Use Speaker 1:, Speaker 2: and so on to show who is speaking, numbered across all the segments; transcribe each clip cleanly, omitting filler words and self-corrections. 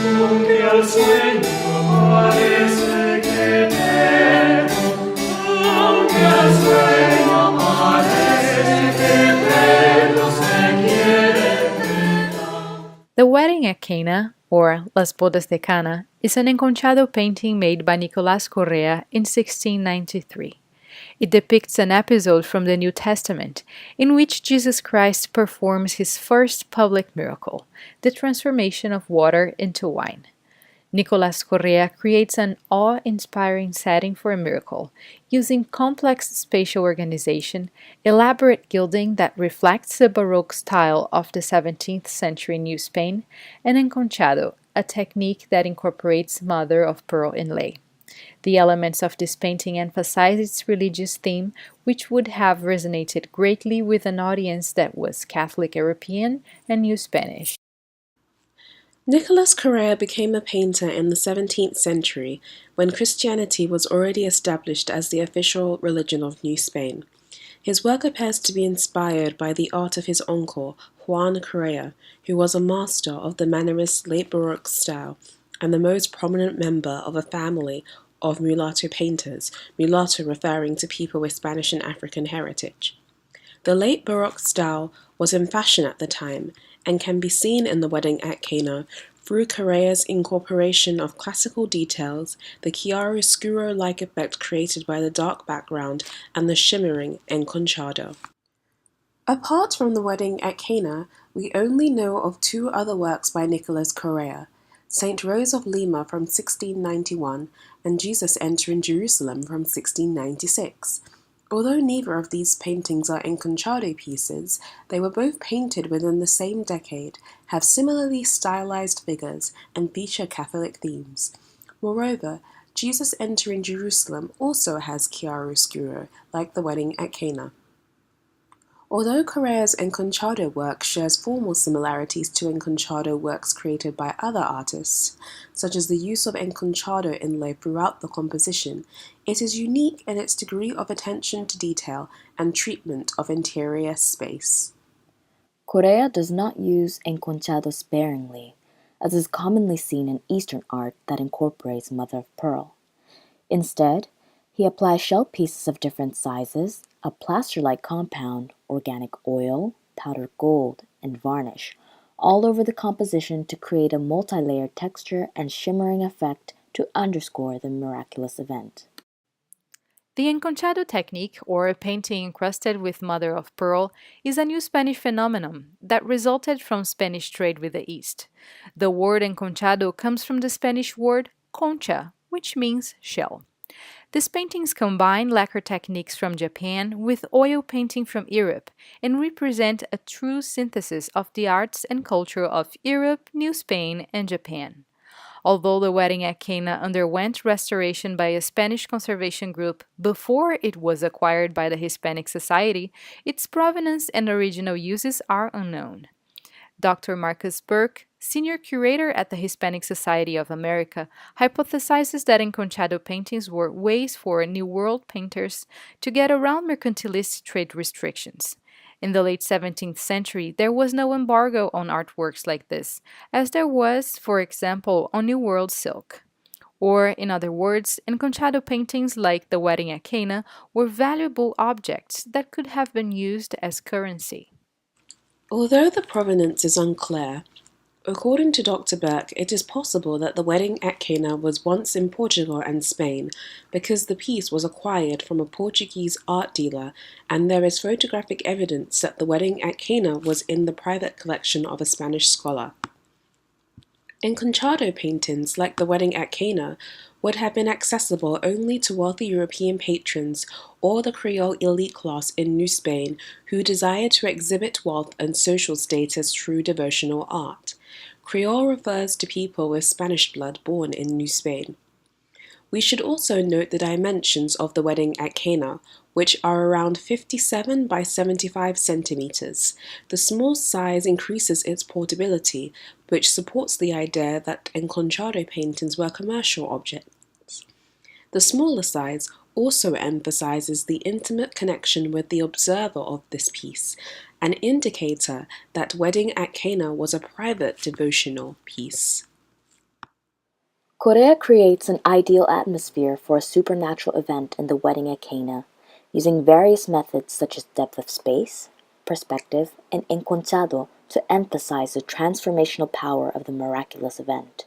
Speaker 1: aunque al sueño parece que perro, aunque al sueño parece que perro se quiere quedar.
Speaker 2: The Wedding at Cana, or Las Bodas de Cana, is an enconchado painting made by Nicolás Correa in 1693. It depicts an episode from the New Testament in which Jesus Christ performs his first public miracle, the transformation of water into wine. Nicolás Correa creates an awe-inspiring setting for a miracle, using complex spatial organization, elaborate gilding that reflects the Baroque style of the 17th century New Spain, and enconchado, a technique that incorporates mother-of-pearl inlay. The elements of this painting emphasize its religious theme, which would have resonated greatly with an audience that was Catholic European and New Spanish.
Speaker 3: Nicolas Correa became a painter in the 17th century when Christianity was already established as the official religion of New Spain. His work appears to be inspired by the art of his uncle, Juan Correa, who was a master of the Mannerist late Baroque style and the most prominent member of a family of mulatto painters, mulatto referring to people with Spanish and African heritage. The late Baroque style was in fashion at the time and can be seen in the Wedding at Cana through Correa's incorporation of classical details, the chiaroscuro-like effect created by the dark background, and the shimmering enconchado. Apart from the Wedding at Cana, we only know of two other works by Nicolas Correa, Saint Rose of Lima from 1691 and Jesus Entering Jerusalem from 1696. Although neither of these paintings are enconchado pieces, they were both painted within the same decade, have similarly stylized figures, and feature Catholic themes. Moreover, Jesus Entering Jerusalem also has chiaroscuro, like the Wedding at Cana. Although Correa's enconchado work shares formal similarities to enconchado works created by other artists, such as the use of enconchado inlay throughout the composition, it is unique in its degree of attention to detail and treatment of interior space.
Speaker 4: Correa does not use enconchado sparingly, as is commonly seen in Eastern art that incorporates mother of pearl. Instead, he applies shell pieces of different sizes, a plaster-like compound, organic oil, powdered gold, and varnish, all over the composition to create a multi-layered texture and shimmering effect to underscore the miraculous event.
Speaker 2: The enconchado technique, or painting encrusted with mother of pearl, is a new Spanish phenomenon that resulted from Spanish trade with the East. The word enconchado comes from the Spanish word concha, which means shell. These paintings combine lacquer techniques from Japan with oil painting from Europe and represent a true synthesis of the arts and culture of Europe, New Spain, and Japan. Although the Wedding at Cana underwent restoration by a Spanish conservation group before it was acquired by the Hispanic Society, its provenance and original uses are unknown. Dr. Marcus Burke, senior curator at the Hispanic Society of America, hypothesizes that enconchado paintings were ways for New World painters to get around mercantilist trade restrictions. In the late 17th century, there was no embargo on artworks like this, as there was, for example, on New World silk. Or, in other words, enconchado paintings like the Wedding at Cana were valuable objects that could have been used as currency.
Speaker 3: Although the provenance is unclear, according to Dr. Burke, it is possible that the Wedding at Cana was once in Portugal and Spain because the piece was acquired from a Portuguese art dealer, and there is photographic evidence that the Wedding at Cana was in the private collection of a Spanish scholar. Enconchado paintings, like the Wedding at Cana, would have been accessible only to wealthy European patrons or the Creole elite class in New Spain who desired to exhibit wealth and social status through devotional art. Creole refers to people with Spanish blood born in New Spain. We should also note the dimensions of the Wedding at Cana, which are around 57 by 75 centimeters. The small size increases its portability, which supports the idea that enconchado paintings were commercial objects. The smaller size also emphasizes the intimate connection with the observer of this piece, an indicator that Wedding at Cana was a private devotional piece.
Speaker 4: Correa creates an ideal atmosphere for a supernatural event in the wedding at Cana, using various methods such as depth of space, perspective, and enconchado to emphasize the transformational power of the miraculous event.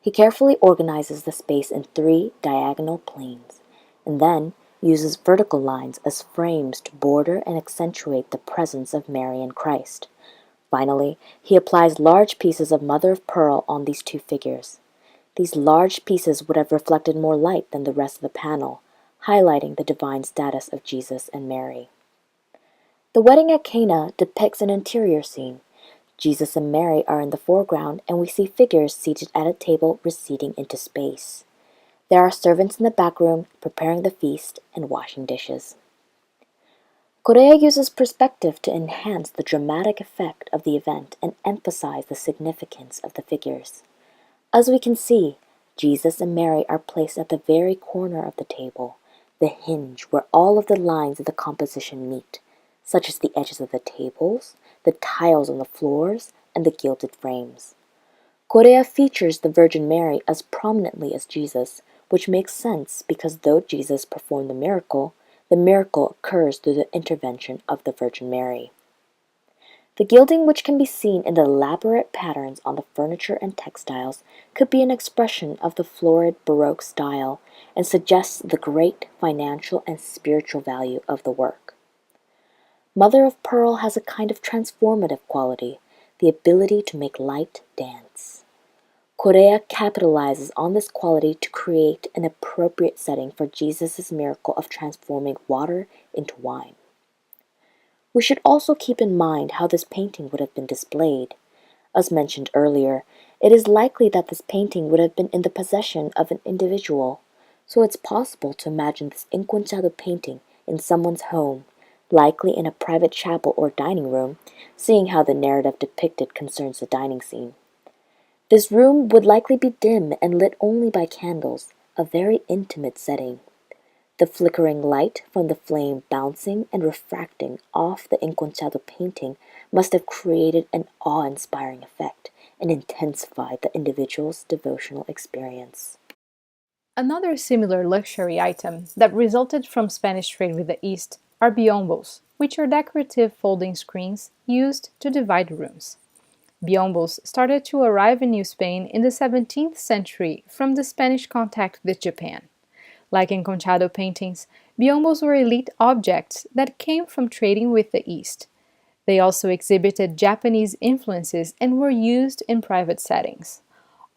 Speaker 4: He carefully organizes the space in 3 diagonal planes, and then uses vertical lines as frames to border and accentuate the presence of Mary and Christ. Finally, he applies large pieces of mother of pearl on these 2 figures. These large pieces would have reflected more light than the rest of the panel, highlighting the divine status of Jesus and Mary. The wedding at Cana depicts an interior scene. Jesus and Mary are in the foreground, and we see figures seated at a table receding into space. There are servants in the back room preparing the feast and washing dishes. Correa uses perspective to enhance the dramatic effect of the event and emphasize the significance of the figures. As we can see, Jesus and Mary are placed at the very corner of the table, the hinge where all of the lines of the composition meet, such as the edges of the tables, the tiles on the floors, and the gilded frames. Correa features the Virgin Mary as prominently as Jesus, which makes sense because though Jesus performed the miracle occurs through the intervention of the Virgin Mary. The gilding, which can be seen in the elaborate patterns on the furniture and textiles, could be an expression of the florid Baroque style and suggests the great financial and spiritual value of the work. Mother of Pearl has a kind of transformative quality, the ability to make light dance. Correa capitalizes on this quality to create an appropriate setting for Jesus' miracle of transforming water into wine. We should also keep in mind how this painting would have been displayed. As mentioned earlier, it is likely that this painting would have been in the possession of an individual, so it's possible to imagine this enconchado painting in someone's home, likely in a private chapel or dining room, seeing how the narrative depicted concerns the dining scene. This room would likely be dim and lit only by candles, a very intimate setting. The flickering light from the flame bouncing and refracting off the enconchado painting must have created an awe-inspiring effect and intensified the individual's devotional experience.
Speaker 2: Another similar luxury item that resulted from Spanish trade with the East are biombos, which are decorative folding screens used to divide rooms. Biombos started to arrive in New Spain in the 17th century from the Spanish contact with Japan. Like enconchado paintings, biombos were elite objects that came from trading with the East. They also exhibited Japanese influences and were used in private settings.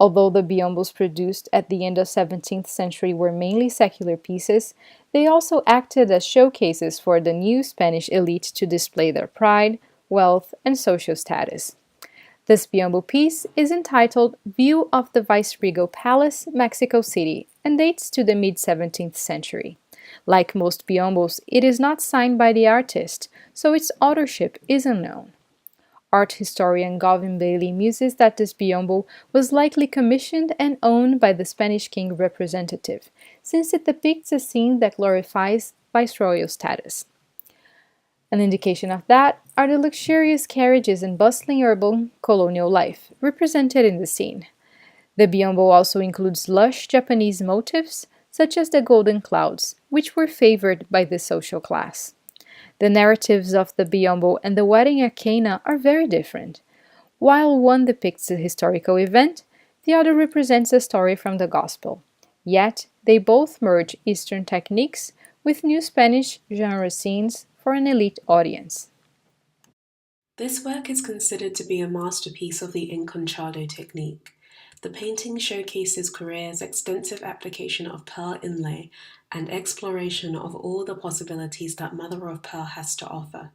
Speaker 2: Although the biombos produced at the end of 17th century were mainly secular pieces, they also acted as showcases for the new Spanish elite to display their pride, wealth, and social status. This biombo piece is entitled View of the Viceregal Palace, Mexico City, and dates to the mid-17th century. Like most biombos, it is not signed by the artist, so its authorship is unknown. Art historian Gavin Bailey muses that this biombo was likely commissioned and owned by the Spanish king representative, since it depicts a scene that glorifies viceroyal status. An indication of that are the luxurious carriages and bustling urban colonial life represented in the scene. The biombo also includes lush Japanese motifs, such as the golden clouds, which were favored by this social class. The narratives of the biombo and the wedding at Cana are very different. While one depicts a historical event, the other represents a story from the gospel. Yet, they both merge Eastern techniques with new Spanish genre scenes for an elite audience.
Speaker 3: This work is considered to be a masterpiece of the enconchado technique. The painting showcases Correa's extensive application of pearl inlay and exploration of all the possibilities that mother of pearl has to offer.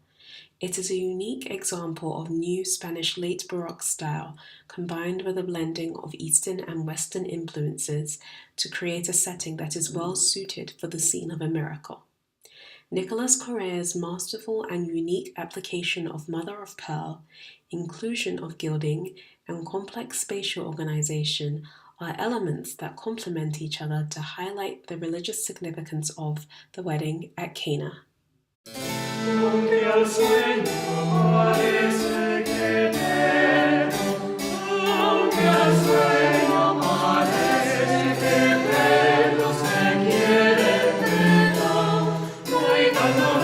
Speaker 3: It is a unique example of new Spanish late Baroque style combined with a blending of Eastern and Western influences to create a setting that is well suited for the scene of a miracle. Nicolas Correa's masterful and unique application of mother of pearl, inclusion of gilding, and complex spatial organization are elements that complement each other to highlight the religious significance of the wedding at Cana.
Speaker 1: Aunque al sueño parece que aunque al sueño parece enconchado